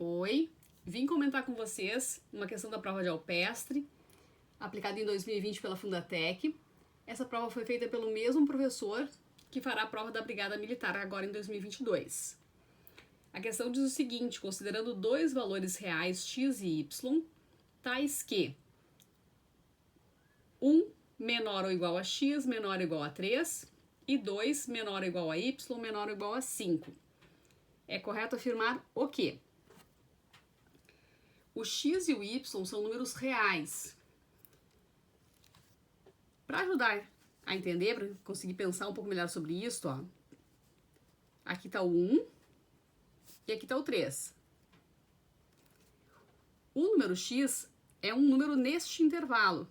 Oi, vim comentar com vocês uma questão da prova de Alpestre, aplicada em 2020 pela Fundatec. Essa prova foi feita pelo mesmo professor que fará a prova da Brigada Militar agora em 2022. A questão diz o seguinte: considerando dois valores reais x e y, tais que 1 menor ou igual a x menor ou igual a 3 e 2 menor ou igual a y menor ou igual a 5. É correto afirmar o quê? O x e o y são números reais. Para ajudar a entender, para conseguir pensar um pouco melhor sobre isso, ó, aqui está o 1 e aqui está o 3. O número x é um número neste intervalo,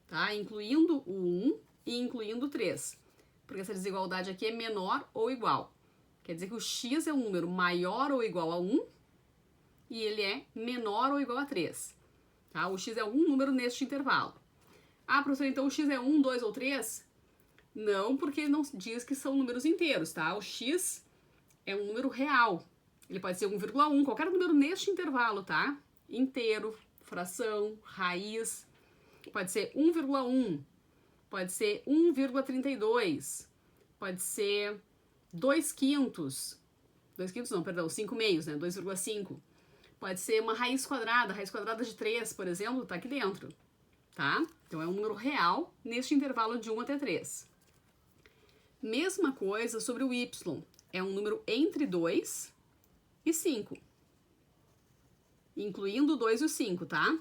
tá? Incluindo o 1 e incluindo o 3, porque essa desigualdade aqui é menor ou igual. Quer dizer que o x é um número maior ou igual a 1 e ele é menor ou igual a 3. Tá? O x é um número neste intervalo. Ah, professor, então o x é 1, 2 ou 3? Não, porque ele não diz que são números inteiros, tá? O x é um número real. Ele pode ser 1,1, qualquer número neste intervalo, tá? Inteiro, fração, raiz. Pode ser 1,1, pode ser 1,32, pode ser 2 quintos. 2 quintos não, perdão, 5 meios, né? 2,5. Pode ser uma raiz quadrada de 3, por exemplo, tá aqui dentro, tá? Então é um número real neste intervalo de 1 até 3. Mesma coisa sobre o y, é um número entre 2 e 5. Incluindo o 2 e o 5, tá?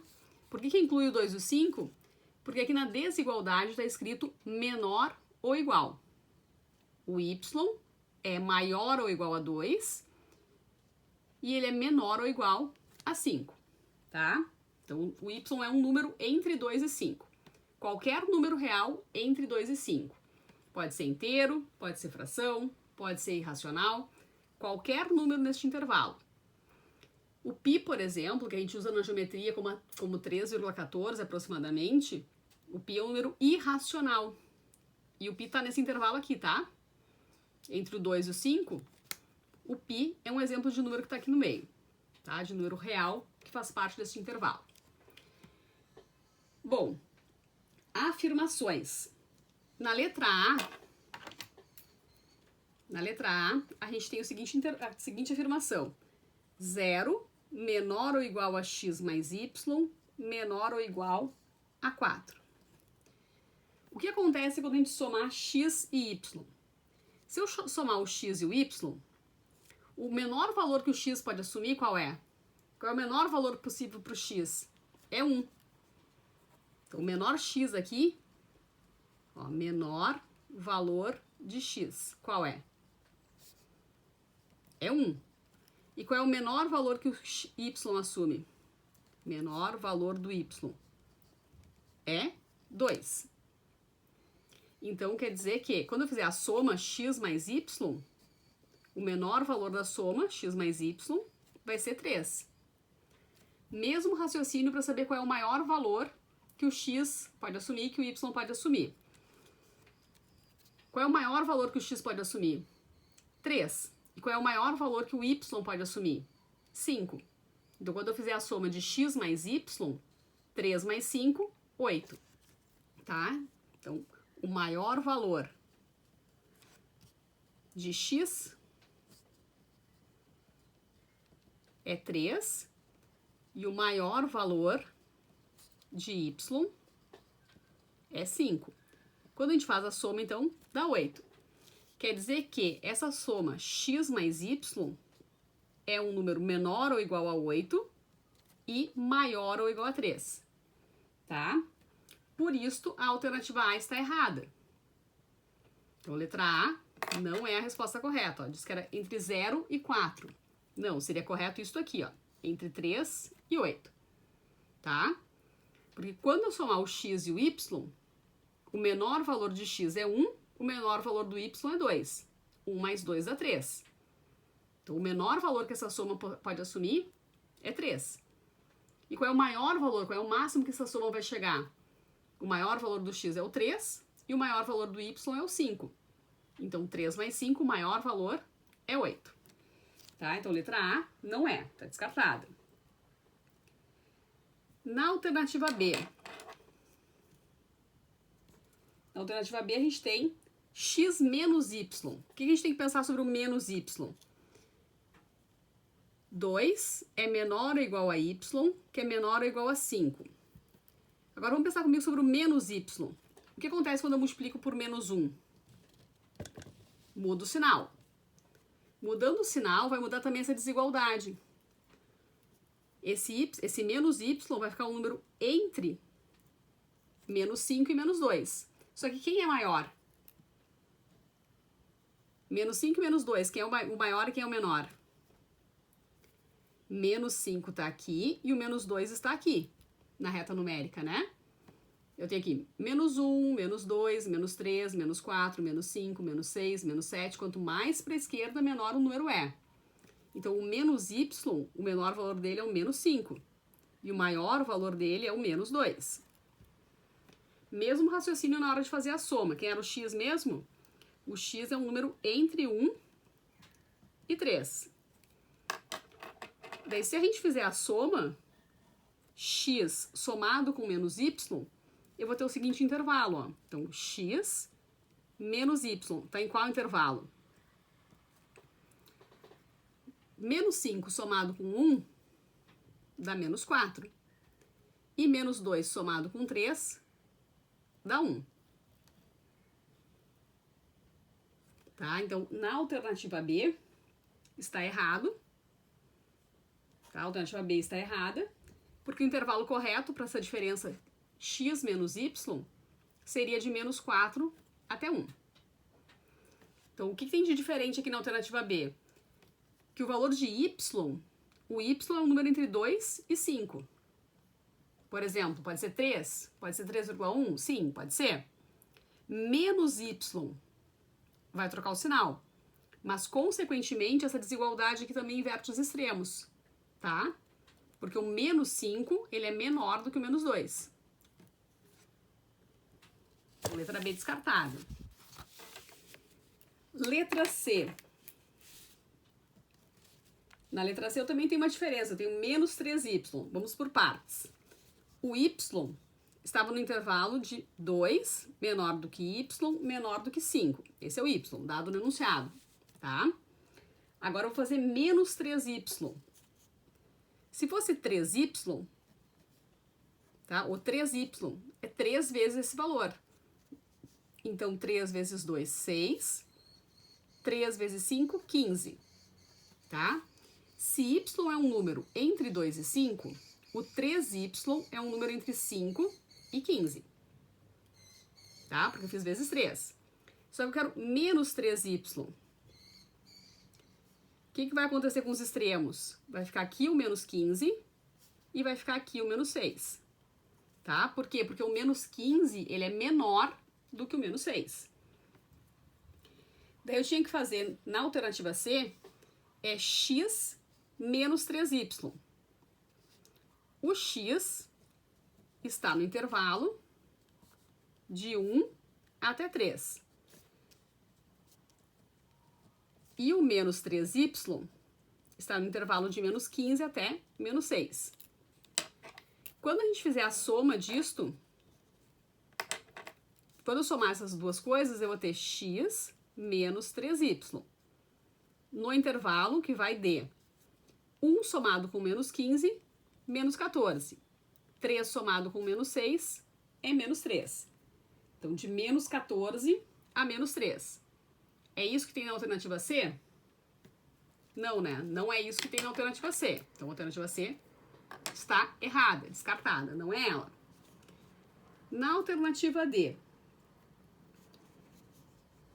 Por que inclui o 2 e o 5? Porque aqui na desigualdade está escrito menor ou igual. O y é maior ou igual a 2 e ele é menor ou igual a 5, tá? Então, o y é um número entre 2 e 5. Qualquer número real entre 2 e 5. Pode ser inteiro, pode ser fração, pode ser irracional, qualquer número neste intervalo. O π, por exemplo, que a gente usa na geometria como 3,14 aproximadamente, o π é um número irracional. E o π está nesse intervalo aqui, tá? Entre o 2 e o 5, o π é um exemplo de número que está aqui no meio, tá? De número real que faz parte desse intervalo. Bom, afirmações. Na letra A, a gente tem a seguinte afirmação: 0 menor ou igual a x mais y menor ou igual a 4. O que acontece quando a gente somar x e y? Se eu somar o x e o y, o menor valor que o x pode assumir qual é? Qual é o menor valor possível para o x? É 1. Então, o menor x aqui, ó, menor valor de x, qual é? É 1. E qual é o menor valor que o y assume? Menor valor do y é 2. Então, quer dizer que, quando eu fizer a soma x mais y, o menor valor da soma, x mais y, vai ser 3. Mesmo raciocínio para saber qual é o maior valor que o x pode assumir e que o y pode assumir. Qual é o maior valor que o x pode assumir? 3. E qual é o maior valor que o y pode assumir? 5. Então, quando eu fizer a soma de x mais y, 3 mais 5, 8. Tá? Então, o maior valor de x é 3 e o maior valor de y é 5. Quando a gente faz a soma, então, dá 8. Quer dizer que essa soma x mais y é um número menor ou igual a 8 e maior ou igual a 3. Tá? Por isso, a alternativa A está errada. Então, a letra A não é a resposta correta. Ó. Diz que era entre 0 e 4. Não, seria correto isso aqui, ó, entre 3 e 8. Tá? Porque quando eu somar o x e o y, o menor valor de x é 1, o menor valor do y é 2. 1 mais 2 dá 3. Então, o menor valor que essa soma pode assumir é 3. E qual é o maior valor, qual é o máximo que essa soma vai chegar? O maior valor do x é o 3 e o maior valor do y é o 5. Então, 3 mais 5, o maior valor é 8. Tá? Então, letra A não é, tá descartada. Na alternativa B, a gente tem x menos y. O que a gente tem que pensar sobre o menos y? 2 é menor ou igual a y, que é menor ou igual a 5. Agora vamos pensar comigo sobre o menos y. O que acontece quando eu multiplico por menos 1? Muda o sinal. Mudando o sinal, vai mudar também essa desigualdade. Esse menos y vai ficar um número entre menos 5 e menos 2. Só que quem é maior? Menos 5 e menos 2. Quem é o maior e quem é o menor? Menos 5 está aqui e o menos 2 está aqui, na reta numérica, né? Eu tenho aqui menos 1, menos 2, menos 3, menos 4, menos 5, menos 6, menos 7. Quanto mais para a esquerda, menor o número é. Então, o menos y, o menor valor dele é o menos 5. E o maior valor dele é o menos 2. Mesmo raciocínio na hora de fazer a soma. Quem era o x mesmo? O x é um número entre 1 e 3. Daí, se a gente fizer a soma, x somado com menos y, eu vou ter o seguinte intervalo, ó. Então, x menos y, tá em qual intervalo? Menos 5 somado com 1 dá menos 4. E menos 2 somado com 3 dá 1. Tá? Então, na alternativa B, está errado. Tá? A alternativa B está errada, porque o intervalo correto para essa diferença x menos y seria de menos 4 até 1. Então, o que tem de diferente aqui na alternativa B? Que o valor de y, o y é um número entre 2 e 5. Por exemplo, pode ser 3, pode ser 3,1, sim, pode ser. Menos y vai trocar o sinal, mas, consequentemente, essa desigualdade aqui também inverte os extremos, tá? Porque o menos 5, ele é menor do que o menos 2. Letra B descartada. Letra C. Na letra C eu também tenho uma diferença, eu tenho menos 3y. Vamos por partes. O y estava no intervalo de 2, menor do que y, menor do que 5. Esse é o y, dado no enunciado, tá? Agora eu vou fazer menos 3y. Se fosse 3y, tá? O 3y é 3 vezes esse valor. Então, 3 vezes 2, 6. 3 vezes 5, 15. Tá? Se y é um número entre 2 e 5, o 3y é um número entre 5 e 15. Tá? Porque eu fiz vezes 3. Só que eu quero menos 3y. O que vai acontecer com os extremos? Vai ficar aqui o menos 15 e vai ficar aqui o menos 6. Tá? Por quê? Porque o menos 15, ele é menor do que o menos 6. Daí eu tinha que fazer, na alternativa C, é x menos 3y. O x está no intervalo de 1 até 3. E o menos 3y está no intervalo de menos 15 até menos 6. Quando a gente fizer a soma disto, quando eu somar essas duas coisas, eu vou ter x menos 3y. No intervalo que vai de 1 somado com menos 15, menos 14. 3 somado com menos 6 é menos 3. Então, de menos 14 a menos 3. É isso que tem na alternativa C? Não, né? Não é isso que tem na alternativa C. Então, a alternativa C está errada, descartada, não é ela. Na alternativa D,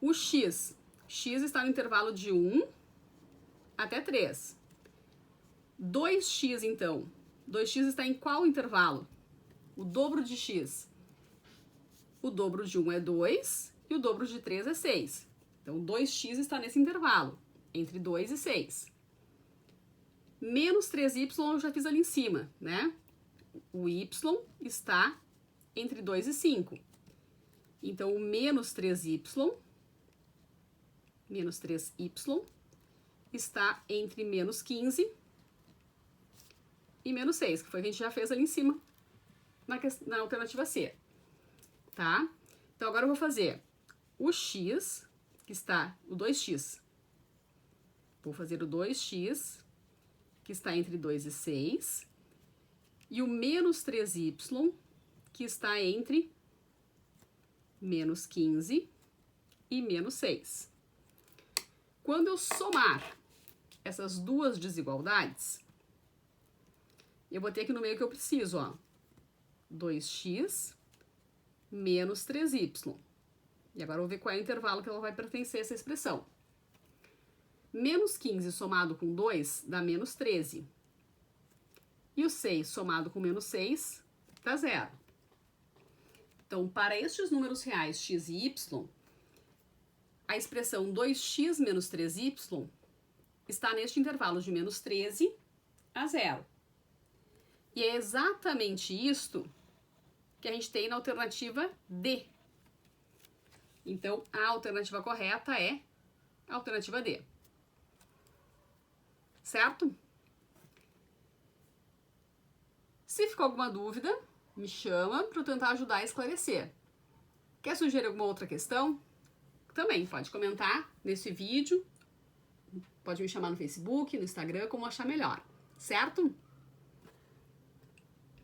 o x está no intervalo de 1 até 3. 2x, então. 2x está em qual intervalo? O dobro de x. O dobro de 1 é 2 e o dobro de 3 é 6. Então, 2x está nesse intervalo, entre 2 e 6. Menos 3y eu já fiz ali em cima, né? O y está entre 2 e 5. Então, o menos 3y está entre menos 15 e menos 6, que foi o que a gente já fez ali em cima, na alternativa C, tá? Então, agora eu vou fazer o x, que está, o 2x. Vou fazer o 2x, que está entre 2 e 6, e o menos 3y, que está entre menos 15 e menos 6. Quando eu somar essas duas desigualdades, eu vou ter aqui no meio que eu preciso, ó, 2x menos 3y. E agora eu vou ver qual é o intervalo que ela vai pertencer a essa expressão. Menos 15 somado com 2 dá menos 13. E o 6 somado com menos 6 dá 0. Então, para estes números reais x e y, a expressão 2x menos 3y está neste intervalo de menos 13 a 0. E é exatamente isto que a gente tem na alternativa D. Então, a alternativa correta é a alternativa D. Certo? Se ficou alguma dúvida, me chama para eu tentar ajudar a esclarecer. Quer sugerir alguma outra questão? Também pode comentar nesse vídeo, pode me chamar no Facebook, no Instagram, como achar melhor, certo?